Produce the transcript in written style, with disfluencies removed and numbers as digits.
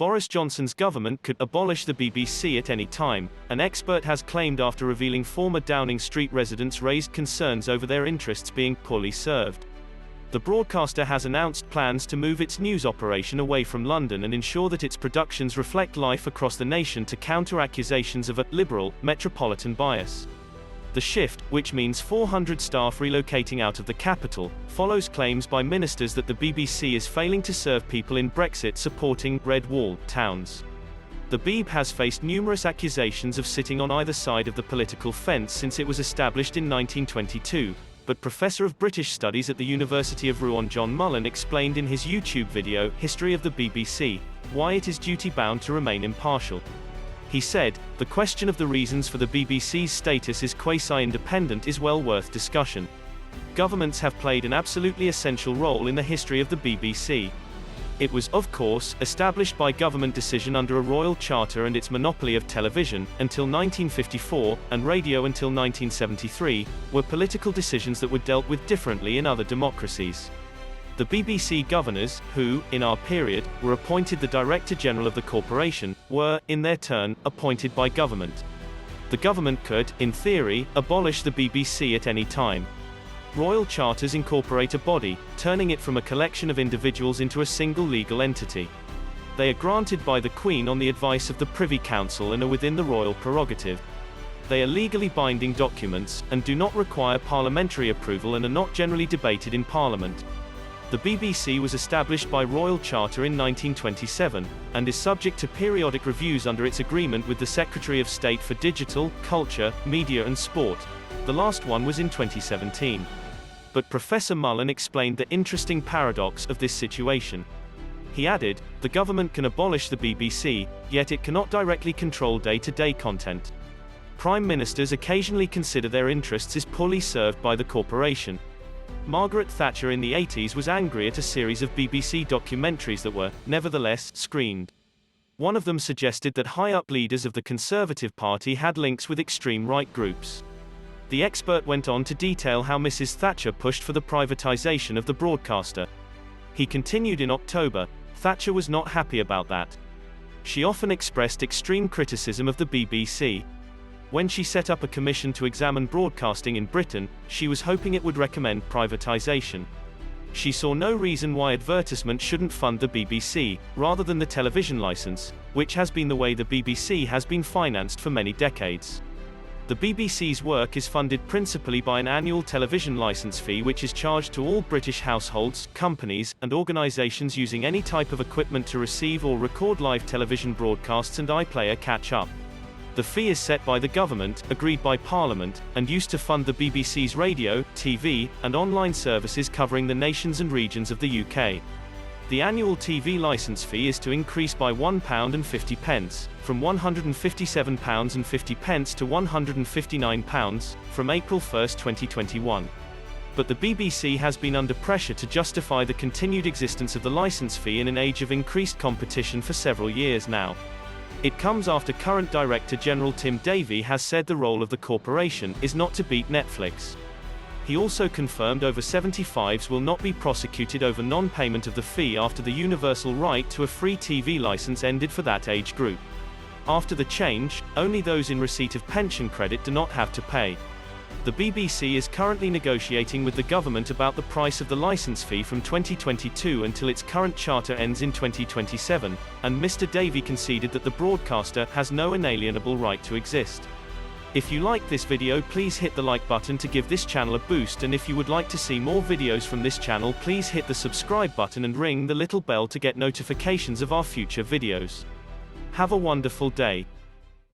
Boris Johnson's government could abolish the BBC at any time, an expert has claimed after revealing former Downing Street residents raised concerns over their interests being poorly served. The broadcaster has announced plans to move its news operation away from London and ensure that its productions reflect life across the nation to counter accusations of a liberal, metropolitan bias. The shift, which means 400 staff relocating out of the capital, follows claims by ministers that the BBC is failing to serve people in Brexit-supporting Red Wall towns. The BEB has faced numerous accusations of sitting on either side of the political fence since it was established in 1922, but Professor of British Studies at the University of Rouen John Mullen explained in his YouTube video, History of the BBC, why it is duty-bound to remain impartial. He said, "The question of the reasons for the BBC's status as quasi-independent is well worth discussion. Governments have played an absolutely essential role in the history of the BBC. It was, of course, established by government decision under a royal charter and its monopoly of television, until 1954, and radio until 1973, were political decisions that were dealt with differently in other democracies. The BBC governors, who, in our period, were appointed the Director General of the corporation, were, in their turn, appointed by government. The government could, in theory, abolish the BBC at any time. Royal charters incorporate a body, turning it from a collection of individuals into a single legal entity. They are granted by the Queen on the advice of the Privy Council and are within the royal prerogative. They are legally binding documents, and do not require parliamentary approval and are not generally debated in Parliament. The BBC was established by Royal Charter in 1927, and is subject to periodic reviews under its agreement with the Secretary of State for Digital, Culture, Media and Sport. The last one was in 2017. But Professor Mullen explained the interesting paradox of this situation. He added, "The government can abolish the BBC, yet it cannot directly control day-to-day content. Prime ministers occasionally consider their interests as poorly served by the corporation. Margaret Thatcher in the 80s was angry at a series of BBC documentaries that were, nevertheless, screened. One of them suggested that high-up leaders of the Conservative Party had links with extreme right groups." The expert went on to detail how Mrs. Thatcher pushed for the privatization of the broadcaster. He continued in October, "Thatcher was not happy about that. She often expressed extreme criticism of the BBC. When she set up a commission to examine broadcasting in Britain, she was hoping it would recommend privatization. She saw no reason why advertisement shouldn't fund the BBC, rather than the television license, which has been the way the BBC has been financed for many decades. The BBC's work is funded principally by an annual television license fee which is charged to all British households, companies, and organisations using any type of equipment to receive or record live television broadcasts and iPlayer catch-up. The fee is set by the government, agreed by Parliament, and used to fund the BBC's radio, TV, and online services covering the nations and regions of the UK. The annual TV licence fee is to increase by £1.50, from £157.50 to £159, from April 1, 2021. But the BBC has been under pressure to justify the continued existence of the licence fee in an age of increased competition for several years now. It comes after current Director General Tim Davie has said the role of the corporation is not to beat Netflix. He also confirmed over 75s will not be prosecuted over non-payment of the fee after the universal right to a free TV license ended for that age group. After the change, only those in receipt of pension credit do not have to pay. The BBC is currently negotiating with the government about the price of the license fee from 2022 until its current charter ends in 2027, and Mr. Davie conceded that the broadcaster has no inalienable right to exist. If you like this video, please hit the like button to give this channel a boost, and if you would like to see more videos from this channel, please hit the subscribe button and ring the little bell to get notifications of our future videos. Have a wonderful day.